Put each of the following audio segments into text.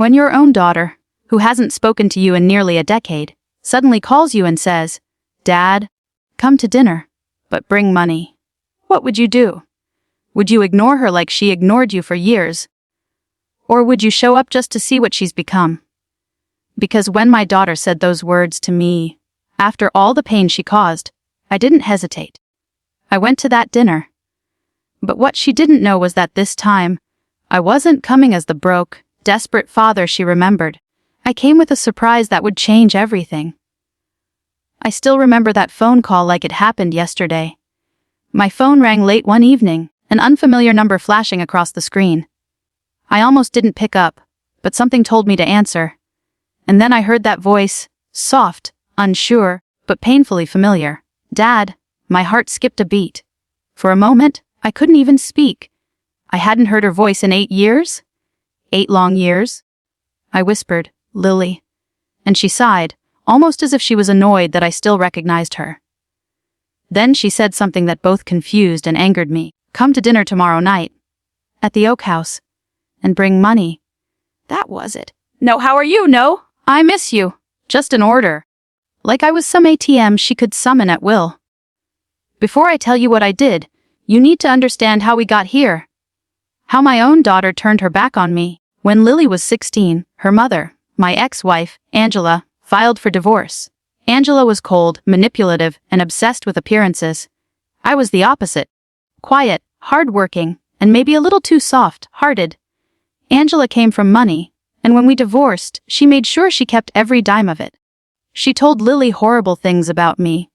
When your own daughter, who hasn't spoken to you in nearly a decade, suddenly calls you and says, "Dad, come to dinner, but bring money." What would you do? Would you ignore her like she ignored you for years? Or would you show up just to see what she's become? Because when my daughter said those words to me, after all the pain she caused, I didn't hesitate. I went to that dinner. But what she didn't know was that this time, I wasn't coming as the broke, desperate father she remembered. I came with a surprise that would change everything. I still remember that phone call like it happened yesterday. My phone rang late one evening, an unfamiliar number flashing across the screen. I almost didn't pick up, but something told me to answer. And then I heard that voice, soft, unsure, but painfully familiar. "Dad." My heart skipped a beat. For a moment, I couldn't even speak. I hadn't heard her voice in 8 years? 8 long years? I whispered, "Lily." And she sighed, almost as if she was annoyed that I still recognized her. Then she said something that both confused and angered me. "Come to dinner tomorrow night. At the Oak House. And bring money." That was it. "No, how are you? No, I miss you. Just an order." Like I was some ATM she could summon at will. Before I tell you what I did, you need to understand how we got here. How my own daughter turned her back on me. When Lily was 16, her mother, my ex-wife, Angela, filed for divorce. Angela was cold, manipulative, and obsessed with appearances. I was the opposite. Quiet, hard-working, and maybe a little too soft-hearted. Angela came from money, and when we divorced, she made sure she kept every dime of it. She told Lily horrible things about me.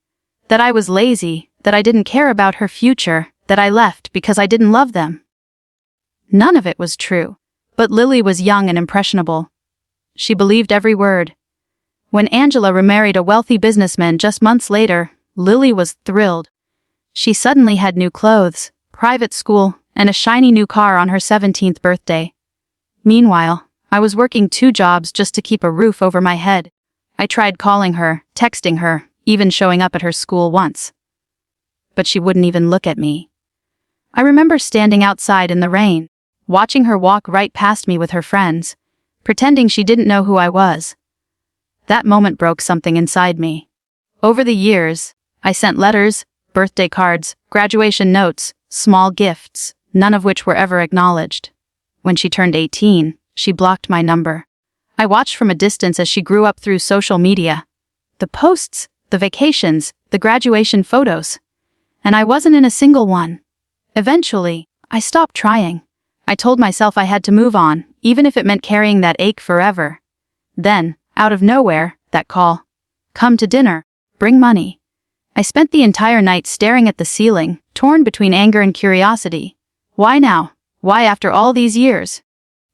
That I was lazy, that I didn't care about her future, that I left because I didn't love them. None of it was true, but Lily was young and impressionable. She believed every word. When Angela remarried a wealthy businessman just months later, Lily was thrilled. She suddenly had new clothes, private school, and a shiny new car on her 17th birthday. Meanwhile, I was working 2 jobs just to keep a roof over my head. I tried calling her, texting her, even showing up at her school once. But she wouldn't even look at me. I remember standing outside in the rain, watching her walk right past me with her friends, pretending she didn't know who I was. That moment broke something inside me. Over the years, I sent letters, birthday cards, graduation notes, small gifts, none of which were ever acknowledged. When she turned 18, she blocked my number. I watched from a distance as she grew up through social media. The posts, the vacations, the graduation photos. And I wasn't in a single one. Eventually, I stopped trying. I told myself I had to move on, even if it meant carrying that ache forever. Then, out of nowhere, that call. "Come to dinner. Bring money." I spent the entire night staring at the ceiling, torn between anger and curiosity. Why now? Why after all these years?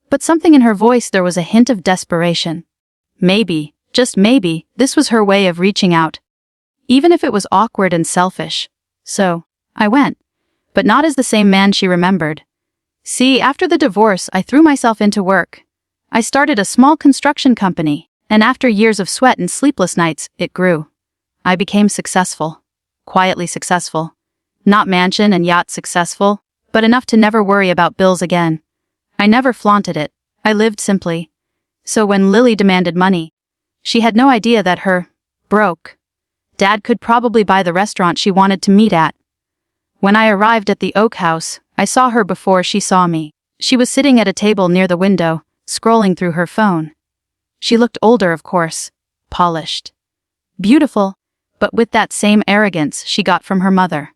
But something in her voice, there was a hint of desperation. Maybe, just maybe, this was her way of reaching out. Even if it was awkward and selfish. So, I went. But not as the same man she remembered. See, after the divorce, I threw myself into work. I started a small construction company, and after years of sweat and sleepless nights, it grew. I became successful. Quietly successful. Not mansion and yacht successful, but enough to never worry about bills again. I never flaunted it. I lived simply. So when Lily demanded money, she had no idea that her broke dad could probably buy the restaurant she wanted to meet at. When I arrived at the Oak House, I saw her before she saw me. She was sitting at a table near the window, scrolling through her phone. She looked older, of course, polished, beautiful, but with that same arrogance she got from her mother.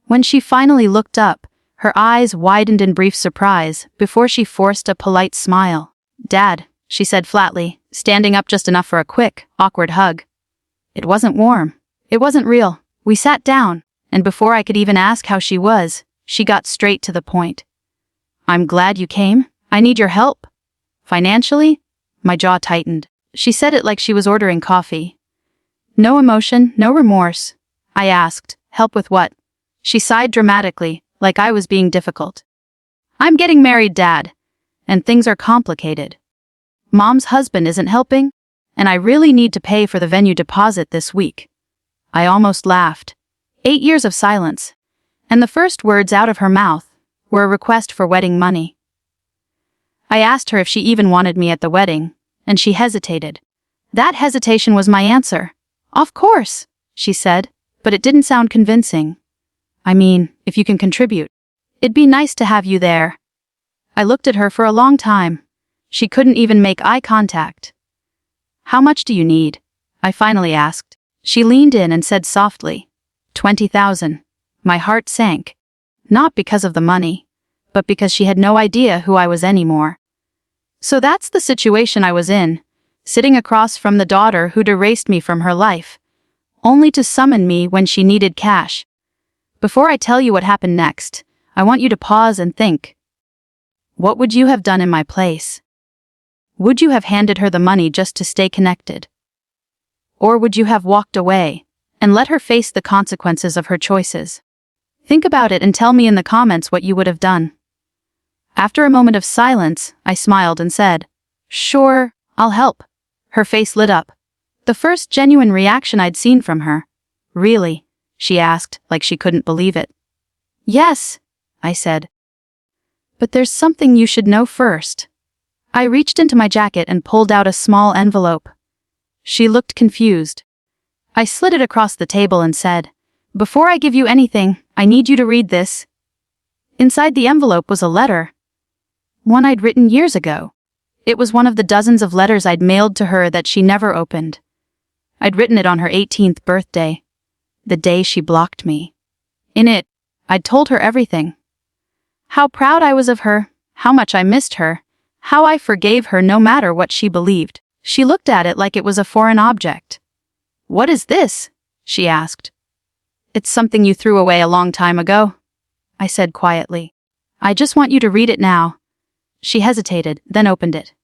When she finally looked up, her eyes widened in brief surprise before she forced a polite smile. "Dad," she said flatly, standing up just enough for a quick, awkward hug. It wasn't warm. It wasn't real. We sat down, and before I could even ask how she was, she got straight to the point. "I'm glad you came. I need your help." "Financially?" My jaw tightened. She said it like she was ordering coffee. No emotion, no remorse. I asked, "Help with what?" She sighed dramatically, like I was being difficult. "I'm getting married, Dad, and things are complicated. Mom's husband isn't helping, and I really need to pay for the venue deposit this week." I almost laughed. 8 years of silence, and the first words out of her mouth were a request for wedding money. I asked her if she even wanted me at the wedding, and she hesitated. That hesitation was my answer. Of course, she said, but it didn't sound convincing. I mean, if you can contribute. It'd be nice to have you there. I looked at her for a long time. She couldn't even make eye contact. How much do you need? I finally asked. She leaned in and said softly, 20,000. My heart sank. Not because of the money, but because she had no idea who I was anymore. So that's the situation I was in, sitting across from the daughter who'd erased me from her life, only to summon me when she needed cash. Before I tell you what happened next, I want you to pause and think. What would you have done in my place? Would you have handed her the money just to stay connected? Or would you have walked away and let her face the consequences of her choices? Think about it and tell me in the comments what you would have done. After a moment of silence, I smiled and said, "Sure, I'll help." Her face lit up. The first genuine reaction I'd seen from her. "Really?" she asked, like she couldn't believe it. "Yes," I said. "But there's something you should know first." I reached into my jacket and pulled out a small envelope. She looked confused. I slid it across the table and said, "Before I give you anything, I need you to read this." Inside the envelope was a letter. One I'd written years ago. It was one of the dozens of letters I'd mailed to her that she never opened. I'd written it on her 18th birthday, the day she blocked me. In it, I'd told her everything. How proud I was of her, how much I missed her, how I forgave her no matter what she believed. She looked at it like it was a foreign object. "What is this?" she asked. "It's something you threw away a long time ago," I said quietly. "I just want you to read it now." She hesitated, then opened it.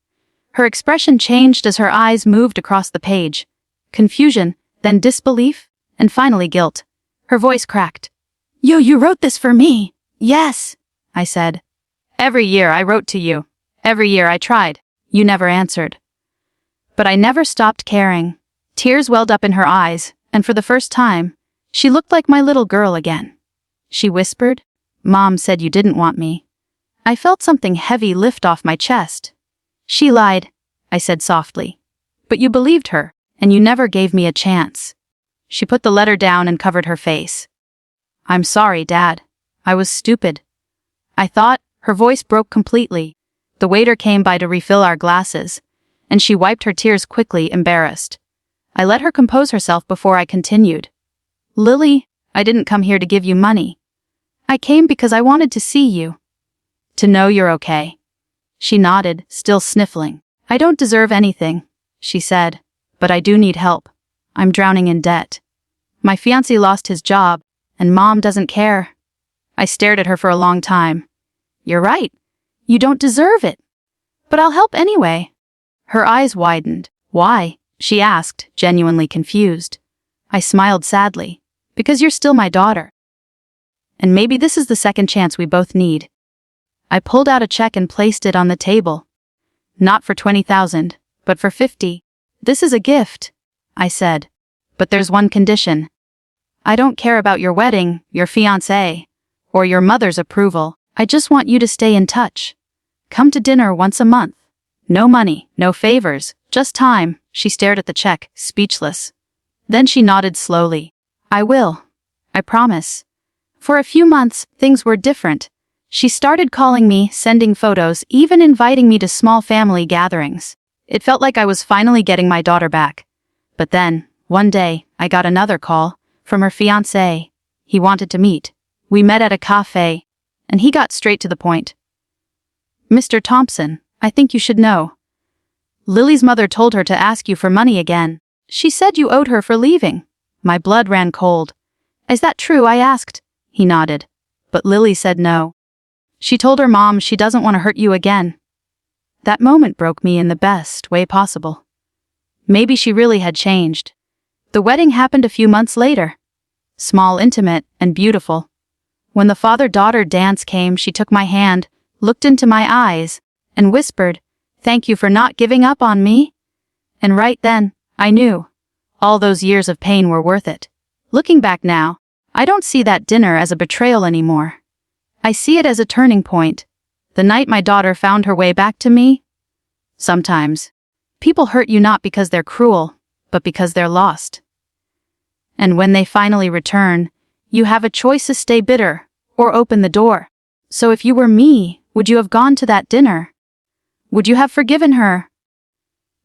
Her expression changed as her eyes moved across the page. Confusion, then disbelief, and finally guilt. Her voice cracked. You wrote this for me." "Yes," I said. "Every year I wrote to you. Every year I tried. You never answered." But I never stopped caring. Tears welled up in her eyes, and for the first time, she looked like my little girl again. She whispered, "Mom said you didn't want me." I felt something heavy lift off my chest. "She lied," I said softly. "But you believed her, and you never gave me a chance." She put the letter down and covered her face. "I'm sorry, Dad. I was stupid." I thought. Her voice broke completely. The waiter came by to refill our glasses, and she wiped her tears quickly, embarrassed. I let her compose herself before I continued. "Lily, I didn't come here to give you money. I came because I wanted to see you. To know you're okay." She nodded, still sniffling. "I don't deserve anything," she said, "but I do need help. I'm drowning in debt. My fiancé lost his job, and Mom doesn't care." I stared at her for a long time. "You're right. You don't deserve it. But I'll help anyway." Her eyes widened. "Why?" she asked, genuinely confused. I smiled sadly. "Because you're still my daughter. And maybe this is the second chance we both need." I pulled out a check and placed it on the table. "Not for 20,000, but for 50. This is a gift," I said. "But there's one condition. I don't care about your wedding, your fiancé, or your mother's approval. I just want you to stay in touch. Come to dinner once a month. No money, no favors, just time." She stared at the check, speechless. Then she nodded slowly. "I will. I promise." For a few months, things were different. She started calling me, sending photos, even inviting me to small family gatherings. It felt like I was finally getting my daughter back. But then, one day, I got another call from her fiancé. He wanted to meet. We met at a cafe, and he got straight to the point. "Mr. Thompson, I think you should know. Lily's mother told her to ask you for money again. She said you owed her for leaving." My blood ran cold. "Is that true?" I asked. He nodded. "But Lily said no. She told her mom she doesn't want to hurt you again." That moment broke me in the best way possible. Maybe she really had changed. The wedding happened a few months later. Small, intimate, and beautiful. When the father-daughter dance came, she took my hand, looked into my eyes, and whispered, "Thank you for not giving up on me." And right then, I knew. All those years of pain were worth it. Looking back now, I don't see that dinner as a betrayal anymore. I see it as a turning point. The night my daughter found her way back to me? Sometimes, people hurt you not because they're cruel, but because they're lost. And when they finally return, you have a choice to stay bitter or open the door. So if you were me, would you have gone to that dinner? Would you have forgiven her?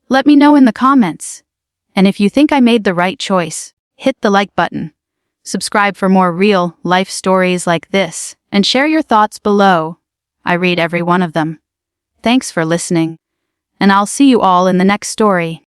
Let me know in the comments. And if you think I made the right choice, hit the like button. Subscribe for more real life stories like this, and share your thoughts below. I read every one of them. Thanks for listening, and I'll see you all in the next story.